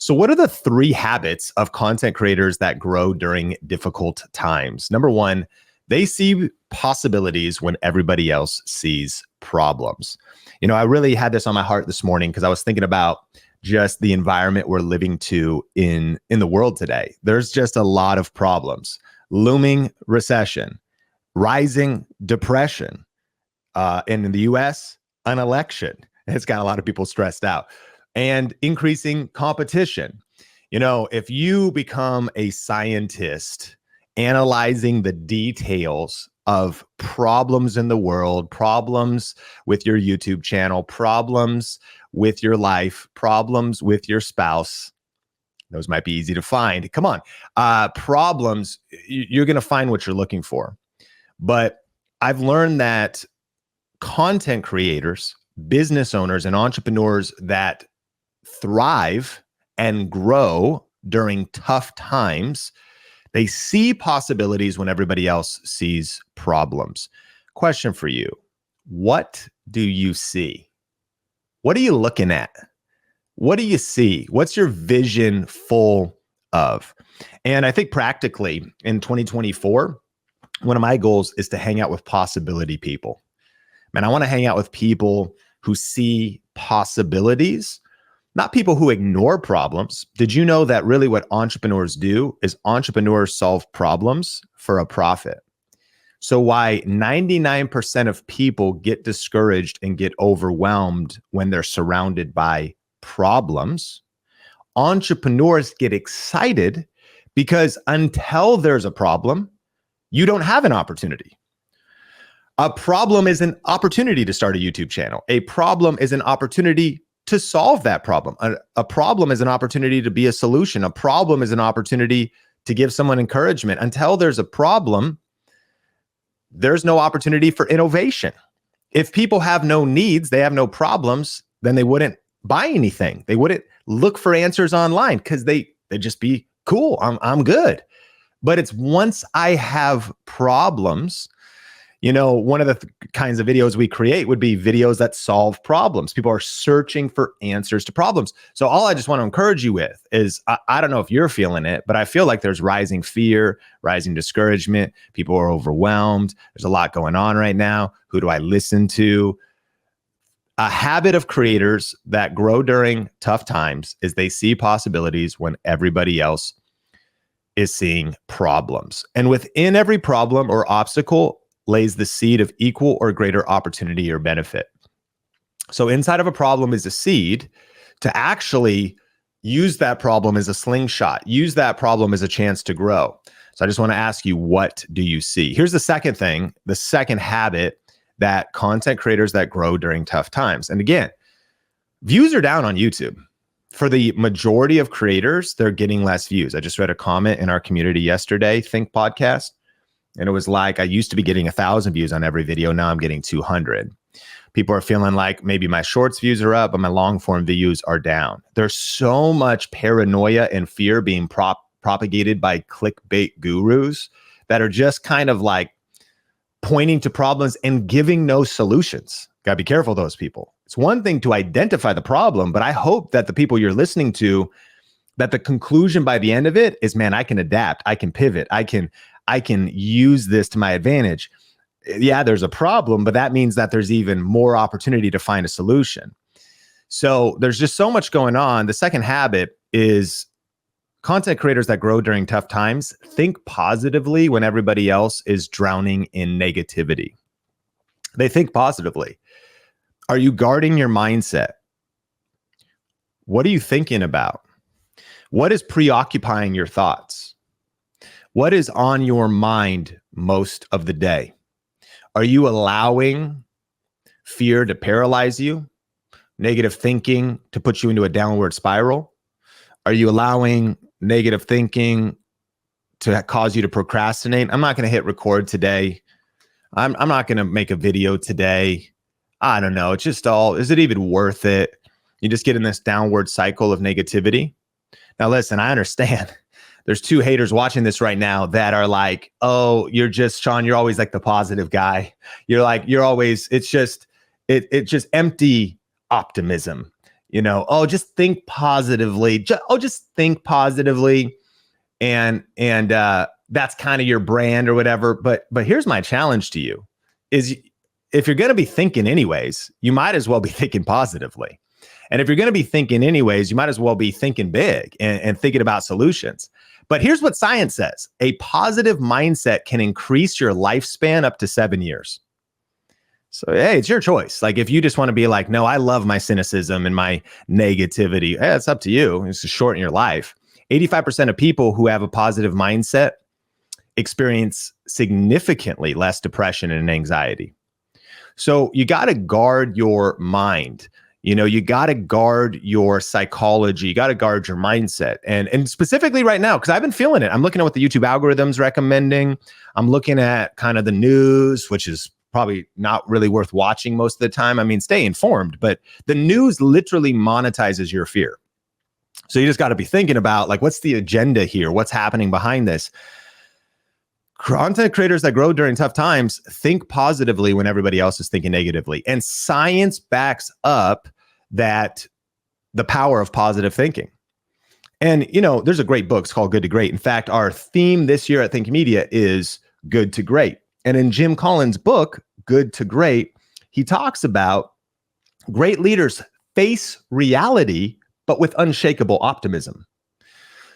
So what are the 3 habits of content creators that grow during difficult times? Number 1, they see possibilities when everybody else sees problems. I really had this on my heart this morning because I was thinking about just the environment we're living in the world today. There's just a lot of problems. Looming recession, rising depression, and in the US, an election. It's got a lot of people stressed out. And increasing competition. If you become a scientist analyzing the details of problems in the world, problems with your YouTube channel, problems with your life, problems with your spouse, those might be easy to find. Come on. Problems, you're going to find what you're looking for. But I've learned that content creators, business owners, and entrepreneurs that thrive and grow during tough times, they see possibilities when everybody else sees problems. Question for you. What do you see? What are you looking at? What do you see? What's your vision full of? And I think practically in 2024, one of my goals is to hang out with possibility people. Man, I want to hang out with people who see possibilities, not people who ignore problems. Did you know that really what entrepreneurs do is entrepreneurs solve problems for a profit? So why 99% of people get discouraged and get overwhelmed when they're surrounded by problems, entrepreneurs get excited because until there's a problem, you don't have an opportunity. A problem is an opportunity to start a YouTube channel. A problem is an opportunity to solve that problem. A problem is an opportunity to be a solution. A problem is an opportunity to give someone encouragement. Until there's a problem, there's no opportunity for innovation. If people have no needs, they have no problems, then they wouldn't buy anything. They wouldn't look for answers online because they'd just be cool. I'm good. But it's once I have problems, one of the kinds of videos we create would be videos that solve problems. People are searching for answers to problems. So all I just want to encourage you with is, I don't know if you're feeling it, but I feel like there's rising fear, rising discouragement. People are overwhelmed. There's a lot going on right now. Who do I listen to? A habit of creators that grow during tough times is they see possibilities when everybody else is seeing problems. And within every problem or obstacle lays the seed of equal or greater opportunity or benefit. So inside of a problem is a seed to actually use that problem as a slingshot, use that problem as a chance to grow. So I just want to ask you, what do you see? Here's the second thing, the second habit that content creators that grow during tough times. And again, views are down on YouTube. For the majority of creators, they're getting less views. I just read a comment in our community yesterday, Think Podcast, and it was like, I used to be getting 1,000 views on every video. Now I'm getting 200. People are feeling like maybe my shorts views are up, but my long form views are down. There's so much paranoia and fear being propagated by clickbait gurus that are just kind of like pointing to problems and giving no solutions. Got to be careful of those people. It's one thing to identify the problem, but I hope that the people you're listening to, that the conclusion by the end of it is, man, I can adapt, I can pivot, I can use this to my advantage. Yeah, there's a problem, but that means that there's even more opportunity to find a solution. So there's just so much going on. The second habit is content creators that grow during tough times think positively when everybody else is drowning in negativity. They think positively. Are you guarding your mindset? What are you thinking about? What is preoccupying your thoughts? What is on your mind most of the day? Are you allowing fear to paralyze you? Negative thinking to put you into a downward spiral? Are you allowing negative thinking to cause you to procrastinate? I'm not going to hit record today. I'm not going to make a video today. I don't know. It's just all, is it even worth it? You just get in this downward cycle of negativity. Now, listen, I understand. There's 2 haters watching this right now that are like, oh, you're just, Sean, you're always like the positive guy. You're always, it's just empty optimism. oh, just think positively. Just think positively. And that's kind of your brand or whatever. But here's my challenge to you is if you're going to be thinking anyways, you might as well be thinking positively. And if you're going to be thinking anyways, you might as well be thinking big and thinking about solutions. But here's what science says. A positive mindset can increase your lifespan up to 7 years. So, hey, it's your choice. Like, if you just want to be like, no, I love my cynicism and my negativity, hey, it's up to you. It's to shorten your life. 85% of people who have a positive mindset experience significantly less depression and anxiety. So you got to guard your mind. You got to guard your psychology. You got to guard your mindset. And specifically right now, because I've been feeling it. I'm looking at what the YouTube algorithm's recommending. I'm looking at kind of the news, which is probably not really worth watching most of the time. I mean, stay informed, but the news literally monetizes your fear. So you just got to be thinking about, like, what's the agenda here? What's happening behind this? Content creators that grow during tough times think positively when everybody else is thinking negatively. And science backs up that the power of positive thinking. And, there's a great book. It's called Good to Great. In fact, our theme this year at Think Media is Good to Great. And in Jim Collins' book, Good to Great, he talks about great leaders face reality, but with unshakable optimism.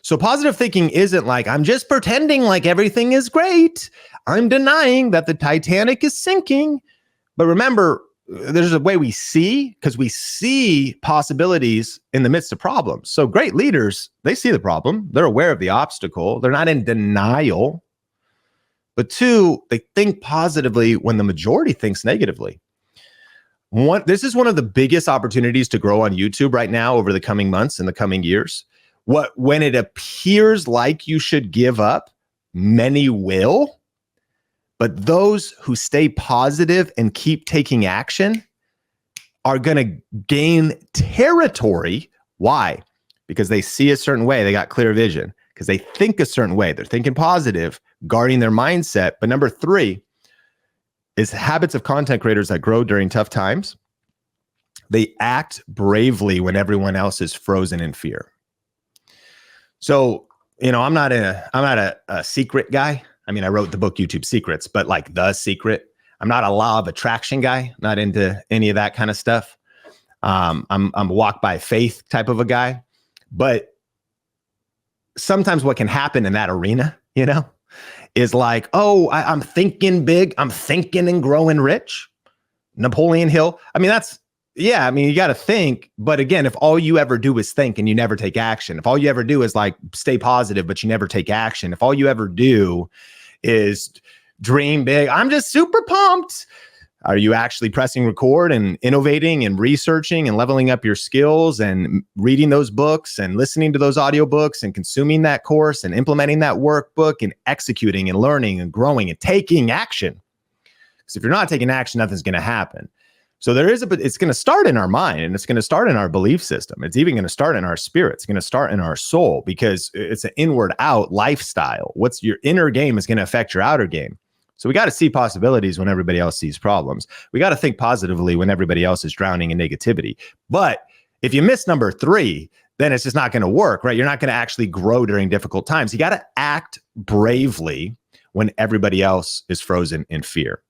So positive thinking isn't like, I'm just pretending like everything is great. I'm denying that the Titanic is sinking. But remember, there's a way we see, because we see possibilities in the midst of problems. So great leaders, they see the problem. They're aware of the obstacle. They're not in denial. But two, they think positively when the majority thinks negatively. This is one of the biggest opportunities to grow on YouTube right now over the coming months and the coming years. When it appears like you should give up, many will, but those who stay positive and keep taking action are going to gain territory. Why? Because they see a certain way. They got clear vision because they think a certain way. They're thinking positive, guarding their mindset. But number 3 is habits of content creators that grow during tough times. They act bravely when everyone else is frozen in fear. So, I'm not a secret guy. I mean, I wrote the book YouTube Secrets, but like The Secret. I'm not a law of attraction guy, not into any of that kind of stuff. I'm a walk by faith type of a guy. But sometimes what can happen in that arena, is like, I'm thinking big. I'm thinking and growing rich. Napoleon Hill. I mean, you got to think. But again, if all you ever do is think and you never take action, if all you ever do is like stay positive, but you never take action, if all you ever do is dream big, I'm just super pumped. Are you actually pressing record and innovating and researching and leveling up your skills and reading those books and listening to those audiobooks and consuming that course and implementing that workbook and executing and learning and growing and taking action? Because if you're not taking action, nothing's going to happen. So it's going to start in our mind, and it's going to start in our belief system. It's even going to start in our spirit. It's going to start in our soul, because it's an inward out lifestyle. What's your inner game is going to affect your outer game. So we got to see possibilities when everybody else sees problems. We got to think positively when everybody else is drowning in negativity. But if you miss number 3, then it's just not going to work, right? You're not going to actually grow during difficult times. You got to act bravely when everybody else is frozen in fear.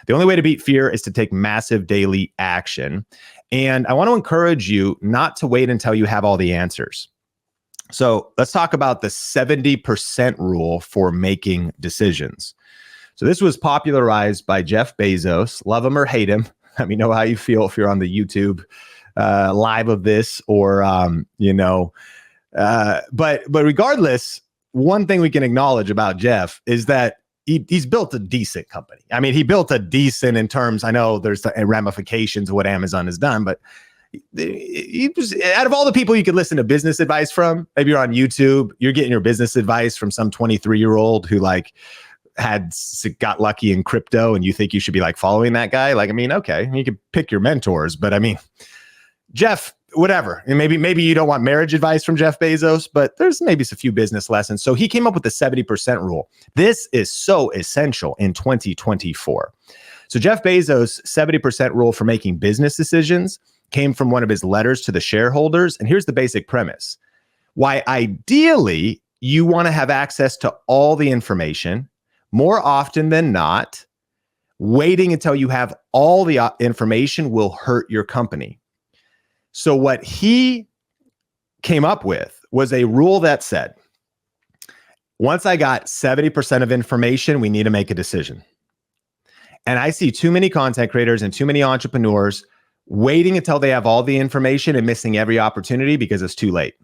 The only way to beat fear is to take massive daily action. And I want to encourage you not to wait until you have all the answers. So let's talk about the 70% rule for making decisions. So this was popularized by Jeff Bezos. Love him or hate him. Let me know how you feel if you're on the YouTube live of this, or, but regardless, one thing we can acknowledge about Jeff is that he's built a decent company. I mean, he built a decent in terms, I know there's the ramifications of what Amazon has done, but he was, out of all the people you could listen to business advice from, maybe you're on YouTube, you're getting your business advice from some 23-year-old who got lucky in crypto, and you think you should be like following that guy. Like, I mean, okay, you can pick your mentors, but I mean, Jeff, whatever. And maybe you don't want marriage advice from Jeff Bezos, but there's maybe a few business lessons. So he came up with the 70% rule. This is so essential in 2024. So Jeff Bezos' 70% rule for making business decisions came from one of his letters to the shareholders. And here's the basic premise. Why ideally you want to have access to all the information more often than not. Waiting until you have all the information will hurt your company. So what he came up with was a rule that said, once I got 70% of information, we need to make a decision. And I see too many content creators and too many entrepreneurs waiting until they have all the information and missing every opportunity because it's too late.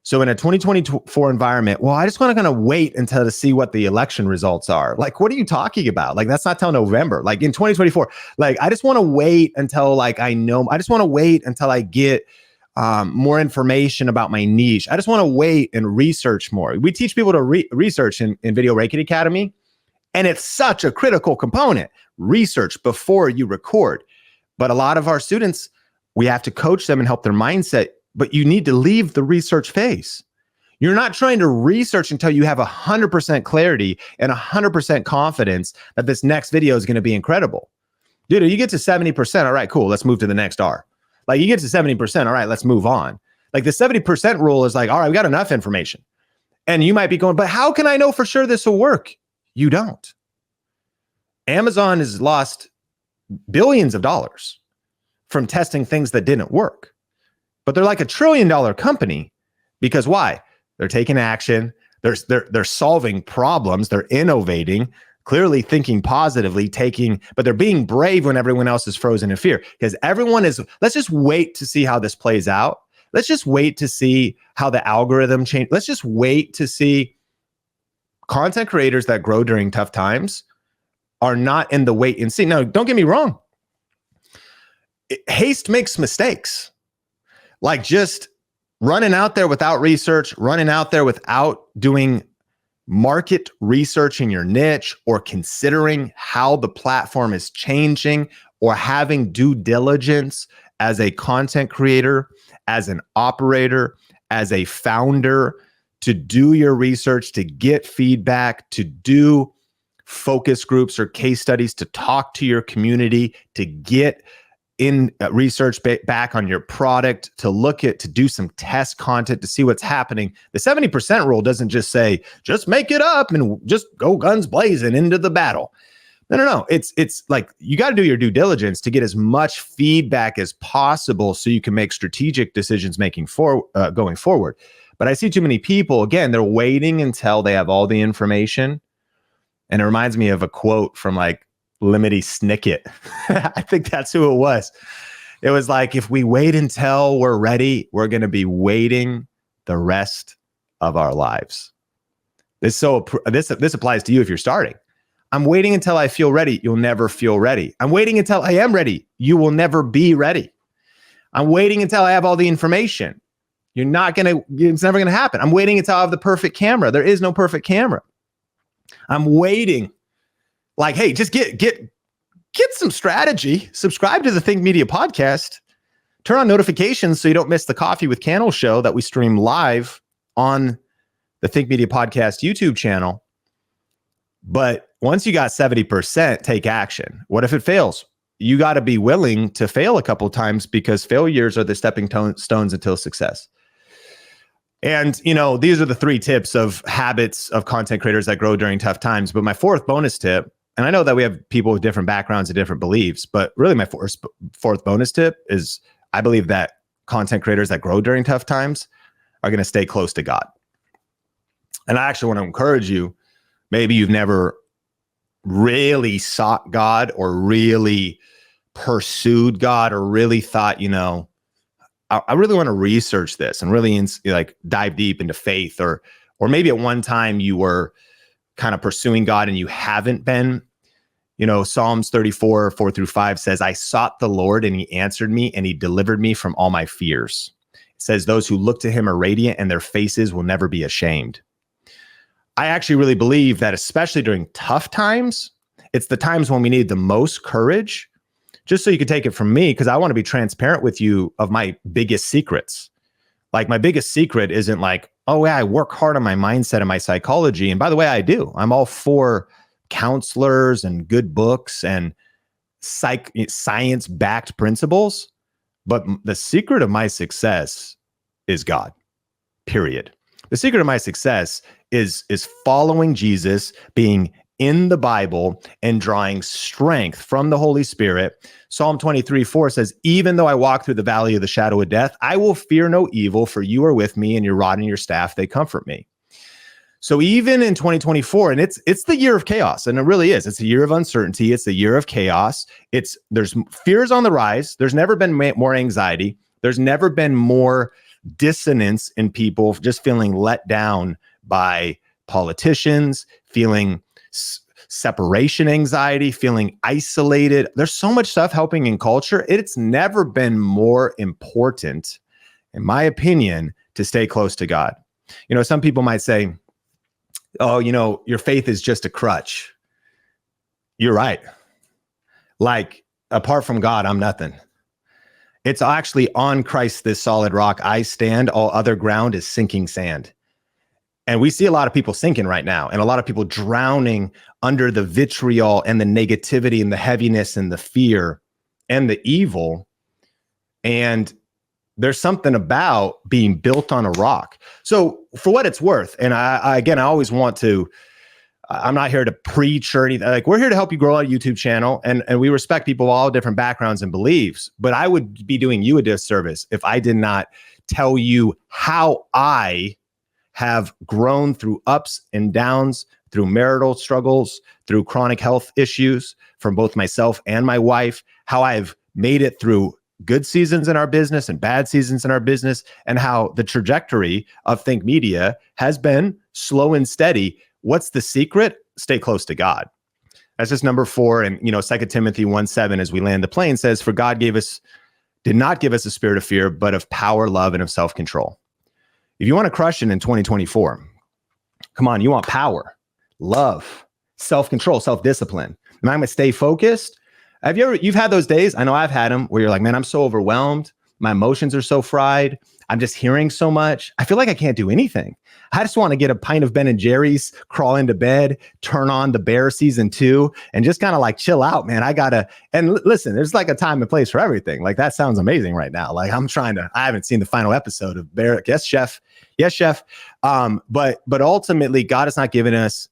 So in a 2024 environment, well, I just want to kind of wait until to see what the election results are. Like, what are you talking about? Like, that's not till November. Like in 2024, like, I just want to wait until like I just want to wait until I get more information about my niche. I just want to wait and research more. We teach people to research in Video Reiki Academy, and it's such a critical component. Research before you record. But a lot of our students, we have to coach them and help their mindset. But you need to leave the research phase. You're not trying to research until you have 100% clarity and 100% confidence that this next video is going to be incredible. Dude, you get to 70%, all right, cool, let's move to the next R. Like you get to 70%, all right, let's move on. Like the 70% rule is like, all right, we got enough information. And you might be going, but how can I know for sure this will work? You don't. Amazon has lost billions of dollars from testing things that didn't work. But they're like $1 trillion company because why? They're taking action. They're solving problems. They're innovating, clearly thinking positively, but they're being brave when everyone else is frozen in fear because let's just wait to see how this plays out. Let's just wait to see how the algorithm change. Let's just wait to see. Content creators that grow during tough times are not in the wait and see. Now, don't get me wrong. Haste makes mistakes. Like just running out there without research, running out there without doing market research in your niche or considering how the platform is changing or having due diligence as a content creator, as an operator, as a founder, to do your research, to get feedback, to do focus groups or case studies, to talk to your community, to get in research back on your product, to do some test content, to see what's happening. The 70% rule doesn't just say, just make it up and just go guns blazing into the battle. No. It's like you got to do your due diligence to get as much feedback as possible so you can make strategic decisions going forward. But I see too many people, again, they're waiting until they have all the information. And it reminds me of a quote from like Lemony Snicket. I think that's who it was. It was like, if we wait until we're ready, we're going to be waiting the rest of our lives. This applies to you if you're starting. I'm waiting until I feel ready. You'll never feel ready. I'm waiting until I am ready. You will never be ready. I'm waiting until I have all the information. It's never going to happen. I'm waiting until I have the perfect camera. There is no perfect camera. I'm waiting. Like, hey, just get some strategy. Subscribe to the Think Media podcast. Turn on notifications so you don't miss the Coffee with Candle show that we stream live on the Think Media podcast YouTube channel. But once you got 70%, take action. What if it fails? You got to be willing to fail a couple of times because failures are the stepping stones until success. And, these are the 3 tips of habits of content creators that grow during tough times. But my 4th bonus tip, and I know that we have people with different backgrounds and different beliefs, but really my 4th bonus tip is I believe that content creators that grow during tough times are going to stay close to God. And I actually want to encourage you, maybe you've never really sought God or really pursued God or really thought, I really want to research this and really dive deep into faith, or maybe at one time you were kind of pursuing God and you haven't been. Psalms 34, 4-5 says, I sought the Lord and he answered me and he delivered me from all my fears. It says, those who look to him are radiant and their faces will never be ashamed. I actually really believe that especially during tough times, it's the times when we need the most courage. Just so you can take it from me, because I want to be transparent with you of my biggest secrets. Like my biggest secret isn't like, oh yeah, I work hard on my mindset and my psychology. And by the way, I do. I'm all for counselors and good books and science-backed principles. But the secret of my success is God, period. The secret of my success is following Jesus, being in the Bible, and drawing strength from the Holy Spirit. Psalm 23:4 says, even though I walk through the valley of the shadow of death, I will fear no evil, for you are with me, and your rod and your staff, they comfort me. So even in 2024, and it's the year of chaos, and it really is. It's a year of uncertainty. It's a year of chaos. There's fears on the rise. There's never been more anxiety. There's never been more dissonance in people just feeling let down by politicians, feeling separation anxiety, feeling isolated. There's so much stuff happening in culture. It's never been more important, in my opinion, to stay close to God. You know, some people might say, oh, you know, your faith is just a crutch. You're right. Like, apart from God, I'm nothing. It's actually on Christ, this solid rock I stand. All other ground is sinking sand. And we see a lot of people sinking right now, and a lot of people drowning under the vitriol and the negativity and the heaviness and the fear and the evil. And there's something about being built on a rock. So for what it's worth, and I always want to, I'm not here to preach or anything. Like, we're here to help you grow a YouTube channel, and we respect people of all different backgrounds and beliefs. But I would be doing you a disservice if I did not tell you how I have grown through ups and downs, through marital struggles, through chronic health issues from both myself and my wife, how I've made it through good seasons in our business and bad seasons in our business, and how the trajectory of Think Media has been slow and steady. What's the secret? Stay close to God. That's just number 4. And, you know, 2 Timothy 1:7, as we land the plane, says, for God did not give us a spirit of fear, but of power, love, and of self-control. If you want to crush it in 2024, come on, you want power, love, self-control, self-discipline. Am I going to stay focused? You've had those days, I know I've had them, where you're like, man, I'm so overwhelmed. My emotions are so fried. I'm just hearing so much. I feel like I can't do anything. I just want to get a pint of Ben & Jerry's, crawl into bed, turn on The Bear season 2, and just kind of like chill out, man. Listen, there's like a time and place for everything. Like, that sounds amazing right now. Like, I haven't seen the final episode of Bear. Yes, chef. Yes, chef. But ultimately, God has not given us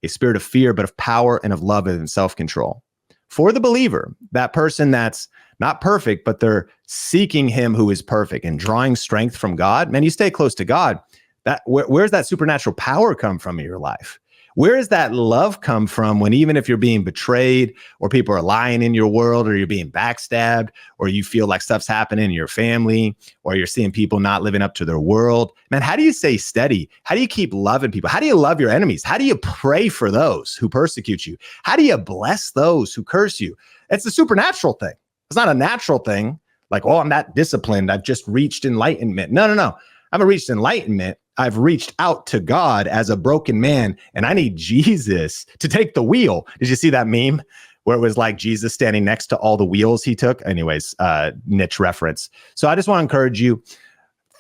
a spirit of fear, but of power and of love and self-control. For the believer, that person that's not perfect, but they're seeking him who is perfect and drawing strength from God. Man, you stay close to God. Where's that supernatural power come from in your life? Where does that love come from when, even if you're being betrayed, or people are lying in your world, or you're being backstabbed, or you feel like stuff's happening in your family, or you're seeing people not living up to their world? Man, how do you stay steady? How do you keep loving people? How do you love your enemies? How do you pray for those who persecute you? How do you bless those who curse you? It's a supernatural thing. It's not a natural thing. Like, oh, I'm that disciplined, I've just reached enlightenment. No. I haven't reached enlightenment. I've reached out to God as a broken man, and I need Jesus to take the wheel. Did you see that meme where it was like Jesus standing next to all the wheels he took? Anyways, niche reference. So I just want to encourage you.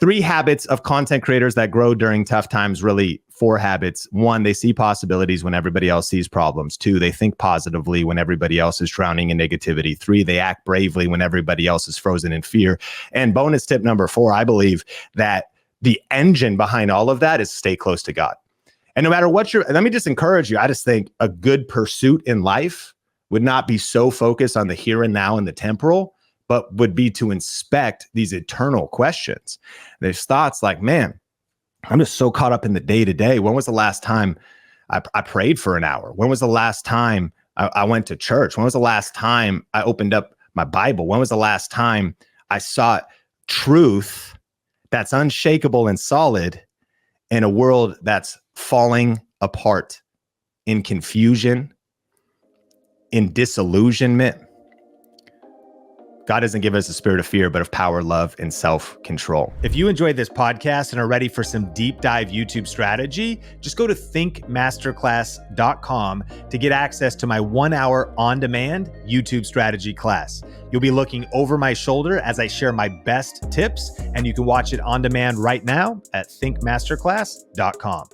3 habits of content creators that grow during tough times, really 4 habits. 1, they see possibilities when everybody else sees problems. 2, they think positively when everybody else is drowning in negativity. 3, they act bravely when everybody else is frozen in fear. And bonus tip number 4, I believe that the engine behind all of that is stay close to God. And no matter what let me just encourage you. I just think a good pursuit in life would not be so focused on the here and now and the temporal, but would be to inspect these eternal questions. There's thoughts like, man, I'm just so caught up in the day to day. When was the last time I prayed for an hour? When was the last time I went to church? When was the last time I opened up my Bible? When was the last time I sought truth that's unshakable and solid in a world that's falling apart, in confusion, in disillusionment? God doesn't give us a spirit of fear, but of power, love, and self-control. If you enjoyed this podcast and are ready for some deep dive YouTube strategy, just go to thinkmasterclass.com to get access to my 1-hour on-demand YouTube strategy class. You'll be looking over my shoulder as I share my best tips, and you can watch it on demand right now at thinkmasterclass.com.